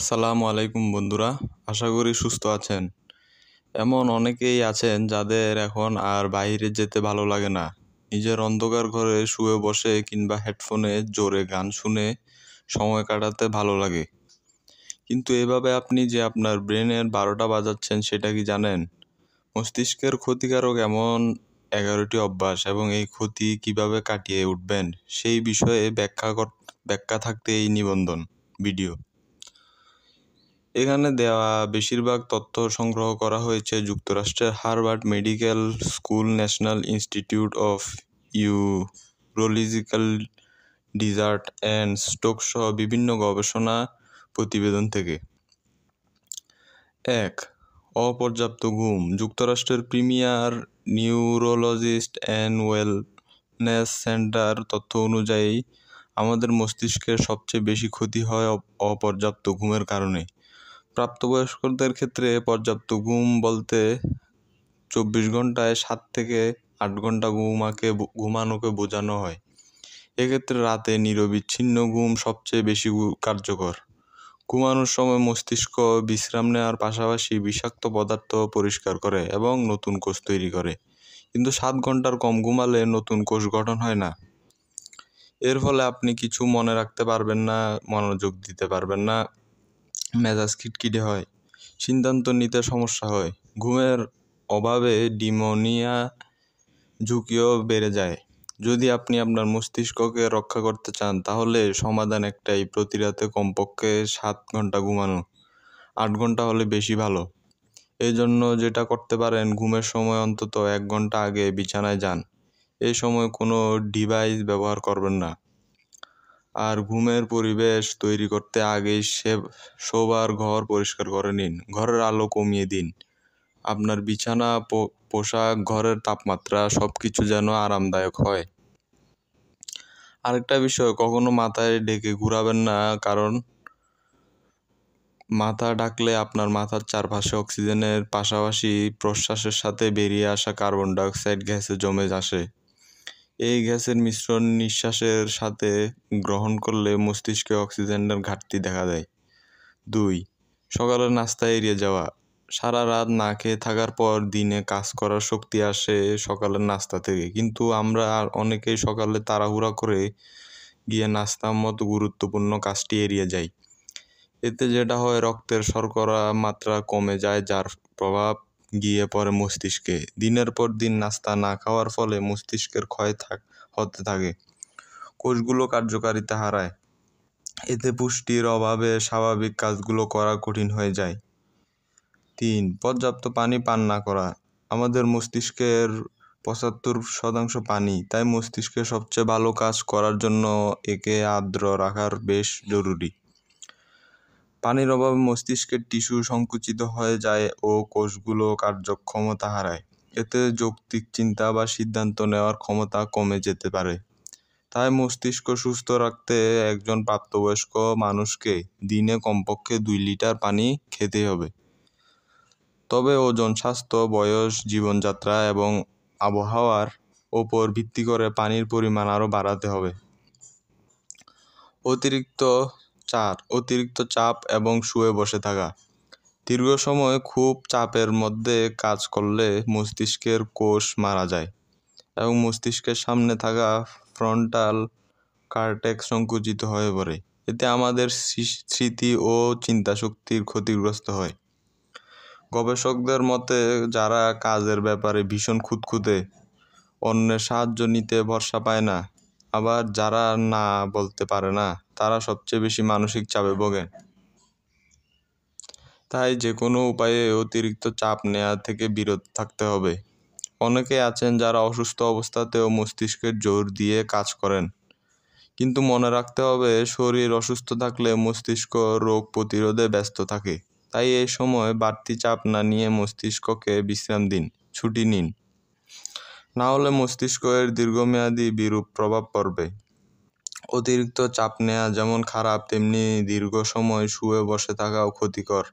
আসসালামু আলাইকুম বন্ধুরা, আশা করি সুস্থ আছেন। এমন অনেকেই আছেন যাদের এখন আর বাইরে যেতে ভালো লাগে না। নিজের অন্ধকার ঘরে শুয়ে বসে কিংবা হেডফোনে জোরে গান শুনে সময় কাটাতে ভালো লাগে। কিন্তু এভাবে আপনি যে আপনার ব্রেনের 12টা বাজাচ্ছেন সেটা কি জানেন? মস্তিষ্কের ক্ষতিকারক এমন 11টি অভ্যাস এবং এই ক্ষতি কিভাবে কাটিয়ে উঠবেন সেই বিষয়ে ব্যাখ্যা থাকতে এই নিবন্ধন ভিডিও। এখানে দেওয়া বেশিরভাগ তথ্য সংগ্রহ করা হয়েছে যুক্তরাষ্ট্রের Harvard medical school, national institute of urological disorders and stroke সহ বিভিন্ন গবেষণা প্রতিবেদন থেকে। 1. অপর্যাপ্ত ঘুম। যুক্তরাষ্ট্রের premier neurologist and wellness centre তথ্য অনুযায়ী আমাদের মস্তিষ্কের সবচেয়ে বেশি ক্ষতি হয় অপর্যাপ্ত ঘুমের কারণে। প্রাপ্তবয়স্কদের ক্ষেত্রে পর্যাপ্ত ঘুম বলতে 24 ঘন্টায় 7 থেকে 8 ঘন্টা ঘুমানোকে বোঝানো হয়। এক্ষেত্রে রাতে নিরবিচ্ছিন্ন ঘুম সবচেয়ে বেশি কার্যকর। ঘুমানোর সময় মস্তিষ্ক বিশ্রাম নেওয়ার পাশাপাশি বিষাক্ত পদার্থ পরিষ্কার করে এবং নতুন কোষ তৈরি করে, কিন্তু 7 ঘন্টার কম ঘুমালে নতুন কোষ গঠন হয় না। এর ফলে আপনি কিছু মনে রাখতে পারবেন না, মনোযোগ দিতে পারবেন না, মেজাজ খিটখিটে হয়, সিদ্ধান্ত নিতে সমস্যা হয়। ঘুমের অভাবে ডিমোনিয়া ঝুঁকিও বেড়ে যায়। যদি আপনি আপনার মস্তিষ্ককে রক্ষা করতে চান তাহলে সমাধান একটাই, প্রতি রাতে কমপক্ষে 7 ঘন্টা ঘুমানো, 8 ঘন্টা হলে বেশি ভালো। এই জন্য যেটা করতে পারেন, ঘুমের সময় অন্তত 1 ঘন্টা আগে বিছানায় যান। এই সময় কোনো ডিভাইস ব্যবহার করবেন না। আর ঘুমের পরিবেশ তৈরি করতে আগেই শোবার ঘর পরিষ্কার করে নিন। ঘরের আলো কমিয়ে দিন। আপনার বিছানা, পোশাক, ঘরের তাপমাত্রা সবকিছু যেন আরামদায়ক হয়। আরেকটা বিষয়, কখনো মাথায় ডেকে ঘুরাবেন না, কারণ মাথা ঢাকলে আপনার মাথার চারপাশে অক্সিজেনের পাশাপাশি প্রশ্বাসের সাথে বেরিয়ে আসা কার্বন ডাইঅক্সাইড গ্যাসে জমে আসে। এই গ্যাসের মিশ্রণ নিঃশ্বাসের সাথে গ্রহণ করলে মস্তিষ্কে অক্সিজেনের ঘাটতি দেখা দেয়। 2. সকালের নাস্তা এড়িয়ে যাওয়া। সারা রাত না খেয়ে থাকার পর দিনে কাজ করার শক্তি আসে সকালের নাস্তা থেকে, কিন্তু আমরা অনেকেই সকালে তাড়াহুড়া করে গিয়ে নাস্তার মতো গুরুত্বপূর্ণ কাজটি এড়িয়ে যাই। এতে যেটা হয়, রক্তের শর্করা মাত্রা কমে যায়, যার প্রভাব গিয়ে পড়ে মস্তিষ্কে। দিনের পর দিন নাস্তা না খাওয়ার ফলে মস্তিষ্কের ক্ষয় হতে থাকে, কোষগুলো কার্যকারিতা হারায়। এতে পুষ্টির অভাবে স্বাভাবিক কাজগুলো করা কঠিন হয়ে যায়। 3. পর্যাপ্ত পানি পান না করা। আমাদের মস্তিষ্কের 75% পানি, তাই মস্তিষ্কের সবচেয়ে ভালো কাজ করার জন্য একে আর্দ্র রাখার বেশ জরুরি। পানির অভাবে মস্তিষ্কের টিস্যু সংকুচিত হয়ে যায় ও কোষগুলো কার্যক্ষমতা হারায়। এতে যৌক্তিক চিন্তা বা সিদ্ধান্ত নেওয়ার ক্ষমতা কমে যেতে পারে। তাই মস্তিষ্ক সুস্থ রাখতে একজন প্রাপ্তবয়স্ক মানুষকে দিনে কমপক্ষে 2 লিটার পানি খেতে হবে। তবে ওজন, স্বাস্থ্য, বয়স, জীবনযাত্রা এবং আবহাওয়ার ওপর ভিত্তি করে পানির পরিমাণ আরও বাড়াতে হবে। অতিরিক্ত চাপ এবং শুয়ে বসে থাকা। দীর্ঘ সময় খুব চাপের মধ্যে কাজ করলে মস্তিষ্কের কোষ মারা যায় এবং মস্তিষ্কের সামনে থাকা ফ্রন্টাল কর্টেক্স সংকুচিত হয়ে পড়ে। এতে আমাদের স্মৃতি ও চিন্তাশক্তির ক্ষতিগ্রস্ত হয়। গবেষকদের মতে, যারা কাজের ব্যাপারে ভীষণ খুঁতখুঁতে, অন্যের সাহায্য নিতে ভরসা পায় না, আবার যারা না বলতে পারে না, তারা সবচেয়ে বেশি মানসিক চাপে ভোগেন। তাই যে কোনো উপায়ে অতিরিক্ত চাপ নেওয়া থেকে বিরত থাকতে হবে। অনেকে আছেন যারা অসুস্থ অবস্থাতেও মস্তিষ্কের জোর দিয়ে কাজ করেন, কিন্তু মনে রাখতে হবে, শরীর অসুস্থ থাকলে মস্তিষ্ক রোগ প্রতিরোধে ব্যস্ত থাকে। তাই এই সময় বাড়তি চাপ না নিয়ে মস্তিষ্ককে বিশ্রাম দিন, ছুটি নিন। না হলে মস্তিষ্কের দীর্ঘমেয়াদী বিরূপ প্রভাব পড়বে। অতিরিক্ত চাপ নেওয়া যেমন খারাপ, তেমনি দীর্ঘ সময় শুয়ে বসে থাকাও ক্ষতিকর।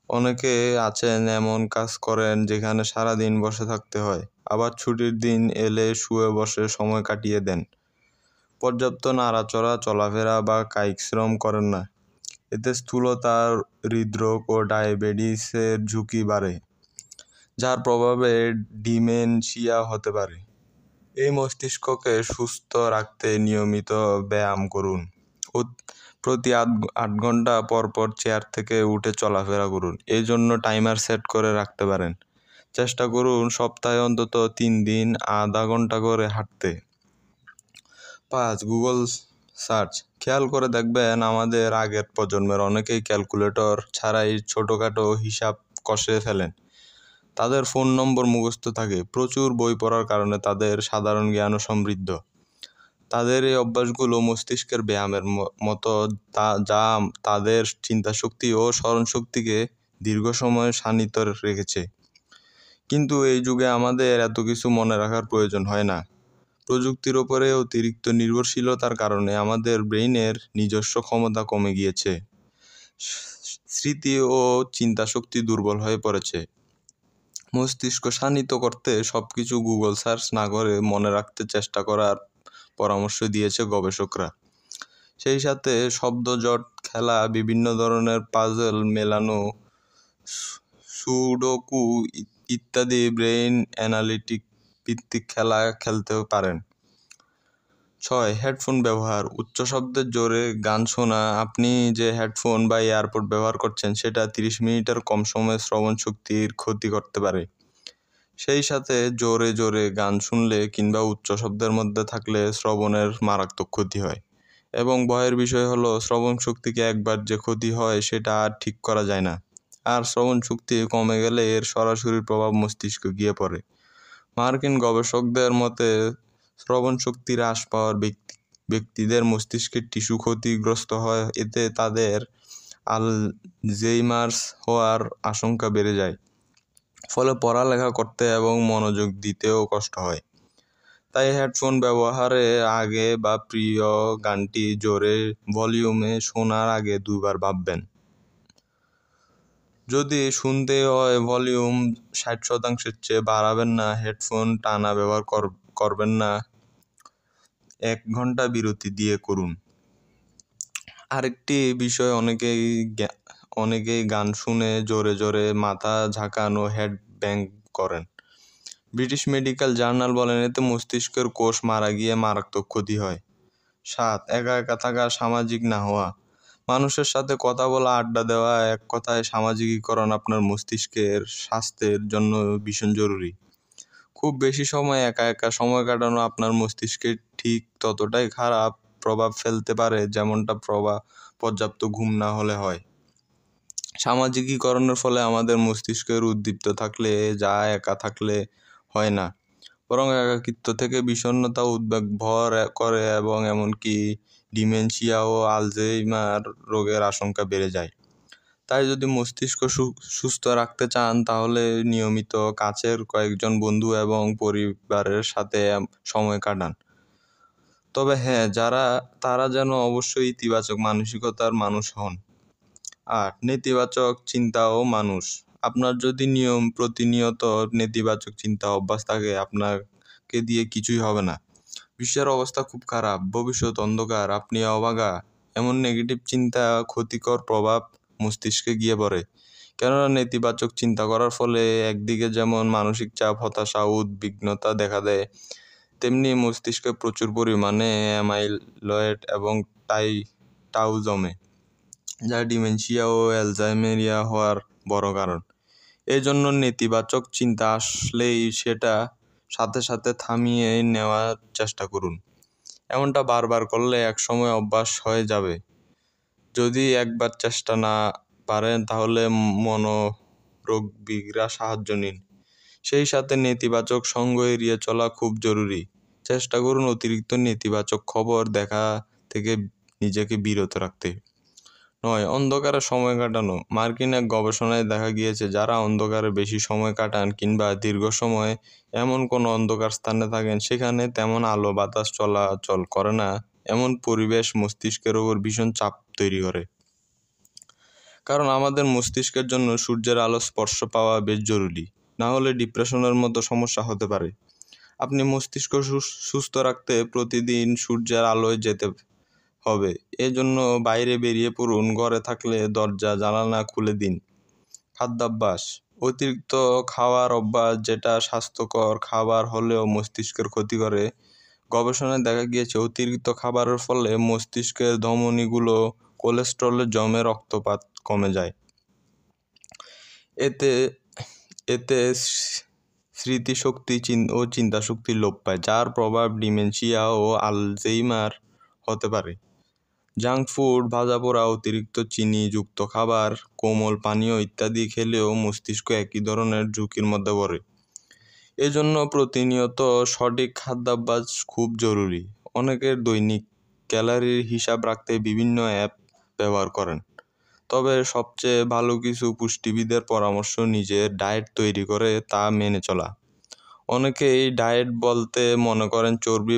অনেকে আছেন এমন কাজ করেন যেখানে সারাদিন বসে থাকতে হয়, আবার ছুটির দিন এলে শুয়ে বসে সময় কাটিয়ে দেন। পর্যাপ্ত নাড়াচড়া, চলাফেরা বা কায়িক শ্রম করেন না। এতে স্থূলতা, হৃদরোগ ও ডায়াবেটিসের ঝুঁকি বাড়ে, যার প্রভাবে ডিমেনশিয়া হতে পারে। এই মস্তিষ্ককে সুস্থ রাখতে নিয়মিত ব্যায়াম করুন। প্রতি 8 ঘন্টা পর পর চেয়ার থেকে উঠে চলাফেরা করুন। এই জন্য টাইমার সেট করে রাখতে পারেন। চেষ্টা করুন সপ্তাহে অন্তত 3 দিন আধা ঘন্টা করে হাঁটতে। 5. Google search. খেয়াল করে দেখবেন আমাদের আগের প্রজন্মের অনেকেই ক্যালকুলেটর ছাড়াই ছোটোখাটো হিসাব কষে ফেলেন। তাদের ফোন নম্বর মুখস্থ থাকে। প্রচুর বই পড়ার কারণে তাদের সাধারণ জ্ঞানও সমৃদ্ধ। তাদের এই অভ্যাসগুলো মস্তিষ্কের ব্যায়ামের মতো, যা তাদের চিন্তাশক্তি ও স্মরণশক্তিকে দীর্ঘ সময় শানিত রেখেছে। কিন্তু এই যুগে আমাদের এত কিছু মনে রাখার প্রয়োজন হয় না। প্রযুক্তির ওপরে অতিরিক্ত নির্ভরশীলতার কারণে আমাদের ব্রেইনের নিজস্ব ক্ষমতা কমে গিয়েছে। স্মৃতি ও চিন্তাশক্তি দুর্বল হয়ে পড়েছে। মস্তিষ্ক শানিত করতে সবকিছু গুগল সার্চ না করে মনে রাখতে চেষ্টা করার পরামর্শ দিয়েছে গবেষকরা। সেই সাথে শব্দজট খেলা, বিভিন্ন ধরনের পাজল মেলানো, সুডোকু ইত্যাদি ব্রেইন অ্যানালিটিক ভিত্তিক খেলা খেলতে পারেন। 6. হেডফোন ব্যবহার। উচ্চ শব্দের জোরে গান শোনা। আপনি যে হেডফোন বা এয়ারপড ব্যবহার করছেন সেটা 30 মিনিটের কম সময়ে শ্রবণ শক্তির ক্ষতি করতে পারে। সেই সাথে জোরে জোরে গান শুনলে কিংবা উচ্চ শব্দের মধ্যে থাকলে শ্রবণের মারাত্মক ক্ষতি হয়। এবং ভয়ের বিষয় হলো শ্রবণ শক্তিকে একবার যে ক্ষতি হয় সেটা আর ঠিক করা যায় না। আর শ্রবণ শক্তি কমে গেলে এর সরাসরি প্রভাব মস্তিষ্কে গিয়ে পড়ে। মার্কিন গবেষকদের মতে শ্রবণ শক্তি হ্রাস পাওয়ার ব্যক্তিদের মস্তিষ্কের টিস্যু ক্ষতিগ্রস্ত হয়। এতে তাদের আলঝেইমার্স হওয়ার আশঙ্কা বেড়ে যায়। ফলে পড়ালেখা করতে এবং মনোযোগ দিতেও কষ্ট হয়। তাই হেডফোন ব্যবহারের আগে বা প্রিয় গানটি জোরে ভলিউমে শোনার আগে 2 বার ভাববেন। যদি শুনতে হয় ভলিউম 60% চেয়ে বাড়াবেন না। হেডফোন টানা ব্যবহার করবেন না। 1 ঘন্টা বিরতি দিয়ে করুন। আরেকটি বিষয়, অনেকেই গান শুনে জোরে জোরে মাথা ঝাঁকান ও হেড ব্যাং করেন। ব্রিটিশ মেডিকেল জার্নাল বলেন এতে মস্তিষ্কের কোষ মারা গিয়ে মারাত্মক ক্ষতি হয়। 7. একা একা থাকা, সামাজিক না হওয়া। মানুষের সাথে কথা বলা, আড্ডা দেওয়া, এক কথায় সামাজিকীকরণ আপনার মস্তিষ্কের স্বাস্থ্যের জন্য ভীষণ জরুরি। খুব বেশি সময় একা একা সময় কাটানো আপনার মস্তিষ্কে ঠিক ততটাই খারাপ প্রভাব ফেলতে পারে যেমনটা পর্যাপ্ত ঘুম না হলে হয়। সামাজিকীকরণের ফলে আমাদের মস্তিষ্কের উদ্দীপ্ত থাকলে যা একা থাকলে হয় না, বরং একাকিত্ব থেকে বিষণ্ণতা, উদ্বেগ ভর করে এবং এমনকি ডিমেনশিয়া ও আলঝেইমার রোগের আশঙ্কা বেড়ে যায়। তাই যদি মস্তিষ্ক সুস্থ রাখতে চান তাহলে নিয়মিত কাছের কয়েকজন বন্ধু এবং পরিবারের সাথে সময় কাটান। তবে হ্যাঁ, তারা যেন অবশ্যই ইতিবাচক মানসিকতার মানুষ হন। 8. নেতিবাচক চিন্তা ও মানুষ। আপনার যদি প্রতিনিয়ত নেতিবাচক চিন্তা অভ্যাস থাকে, আপনাকে দিয়ে কিছুই হবে না। বিশ্বের অবস্থা খুব খারাপ, ভবিষ্যৎ অন্ধকার, আপনি অভাগা, এমন নেগেটিভ চিন্তা ক্ষতিকর প্রভাব মস্তিষ্কে গিয়ে পড়ে। কেননা নেতিবাচক চিন্তা করার ফলে একদিকে যেমন মানসিক চাপ, হতাশা, উদ্বিগ্নতা দেখা দেয়, তেমনি মস্তিষ্কে প্রচুর পরিমাণে অ্যামাইলয়েড এবং টাউ জমে, যা ডিমেনশিয়া ও অ্যালঝাইমেরিয়া হওয়ার বড় কারণ। এই জন্য নেতিবাচক চিন্তা আসলেই সেটা সাথে সাথে থামিয়ে নেওয়ার চেষ্টা করুন। এমনটা বারবার করলে একসময় অভ্যাস হয়ে যাবে। যদি একবার চেষ্টা না পারেন তাহলে মনোরোগবিদরা সাহায্য নিন। সেই সাথে নেতিবাচক সঙ্গ এড়িয়ে চলা খুব জরুরি। চেষ্টা করুন অতিরিক্ত নেতিবাচক খবর দেখা থেকে নিজেকে বিরত রাখতে। 9. অন্ধকারে সময় কাটানো। মার্কিন এক গবেষণায় দেখা গিয়েছে যারা অন্ধকারে বেশি সময় কাটান কিংবা দীর্ঘ সময় এমন কোনো অন্ধকার স্থানে থাকেন সেখানে তেমন আলো বাতাস চলাচল করে না, এমন পরিবেশ মস্তিষ্কের ওপর ভীষণ চাপ তৈরি করে। কারণ আমাদের মস্তিষ্কের জন্য সূর্যের আলো স্পর্শ পাওয়া বেশ জরুরি, না হলে ডিপ্রেশনের মতো সমস্যা হতে পারে। আপনি মস্তিষ্ক সুস্থ রাখতে প্রতিদিন সূর্যের আলোয় যেতে হবে। এজন্য বাইরে বেরিয়ে পড়ুন, ঘরে থাকলে দরজা জানালা খুলে দিন। খাদ্যাভ্যাস: অতিরিক্ত খাওয়ার অভ্যাস, যেটা স্বাস্থ্যকর খাবার হলেও মস্তিষ্কের ক্ষতি করে। গবেষণায় দেখা গিয়েছে অতিরিক্ত খাবারের ফলে মস্তিষ্কের ধমনীগুলো কোলেস্টেরলে জমে রক্তপাত কমে যায়। এতে এতে স্মৃতিশক্তি ও চিন্তাশক্তি লোপ পায়, যার প্রভাব ডিমেনশিয়া ও আলঝেইমার হতে পারে। জাঙ্ক ফুড, ভাজাপোড়া, অতিরিক্ত চিনিযুক্ত খাবার, কোমল পানীয় ইত্যাদি খেলেও মস্তিষ্ক একই ধরনের ঝুঁকির মধ্যে পড়ে। এজন্য প্রতিনিয়ত সঠিক খাদ্যাভ্যাস খুব জরুরি। অনেকের দৈনিক ক্যালোরির হিসাব রাখতে বিভিন্ন অ্যাপ ব্যবহার করেন, তবে সবচেয়ে ভালো কিছু পুষ্টিবিদের পরামর্শ নিজের ডায়েট তৈরি করে তা মেনে চলা। অনেকেই ডায়েট বলতে মনে করেন চর্বি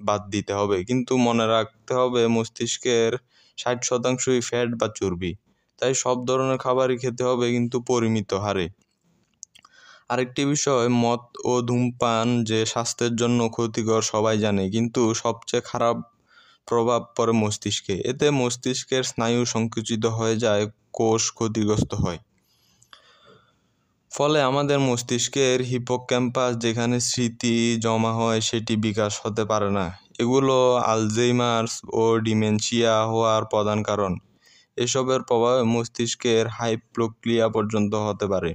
বাদ দিতে হবে, কিন্তু মনে রাখতে হবে মস্তিষ্কের 60%ই ফ্যাট বা চর্বি। তাই সব ধরনের খাবারই খেতে হবে, কিন্তু পরিমিত হারে। আরেকটি বিষয়, মদ ও ধূমপান যে স্বাস্থ্যের জন্য ক্ষতিকর সবাই জানে, কিন্তু সবচেয়ে খারাপ প্রভাব পড়ে মস্তিষ্কে। এতে মস্তিষ্কের স্নায়ু সংকুচিত হয়ে যায়, কোষ ক্ষতিগ্রস্ত হয়। ফলে আমাদের মস্তিষ্কের হিপোক্যাম্পাস, যেখানে স্মৃতি জমা হয়, সেটি বিকাশ হতে পারে না। এগুলো আলঝেইমার্স ও ডিমেনশিয়া হওয়ার প্রধান কারণ। এসবের প্রভাবে মস্তিষ্কের হাইপোক্লিয়া পর্যন্ত হতে পারে।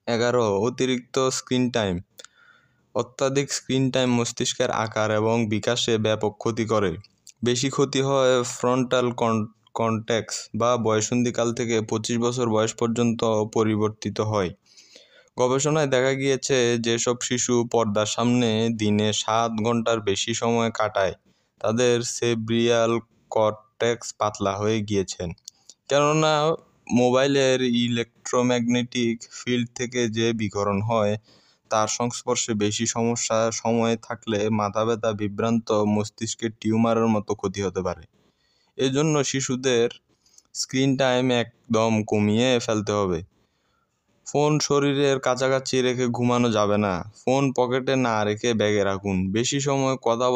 11. অতিরিক্ত স্ক্রিন টাইম: অত্যাধিক স্ক্রিন টাইম মস্তিষ্কের আকার এবং বিকাশে ব্যাপক ক্ষতি করে। বেশি ক্ষতি হয় ফ্রন্টাল কর্টেক্স বা বয়ঃসন্ধিকাল থেকে 25 বছর বয়স পর্যন্ত পরিবর্তিত হয়। গবেষণায় দেখা গিয়েছে যেসব শিশু পর্দার সামনে দিনে 7 ঘন্টার বেশি সময় কাটায়, তাদের সেরিব্রাল কর্টেক্স পাতলা হয়ে গিয়েছে। কেননা মোবাইলের ইলেকট্রোম্যাগনেটিক ফিল্ড থেকে যে বিকিরণ হয়, তার সংস্পর্শে বেশি সময় থাকলে মাথা ব্যথা, বিভ্রান্ত, মস্তিষ্কের টিউমারের মতো ক্ষতি হতে পারে। এজন্য শিশুদের স্ক্রিন টাইম একদম কমিয়ে ফেলতে হবে। ফোন শরীরের কাছাকাছি রেখে ঘুমানো যাবে না। ফোন পকেটে না রেখে ব্যাগে রাখুন। বেশি সময় কথা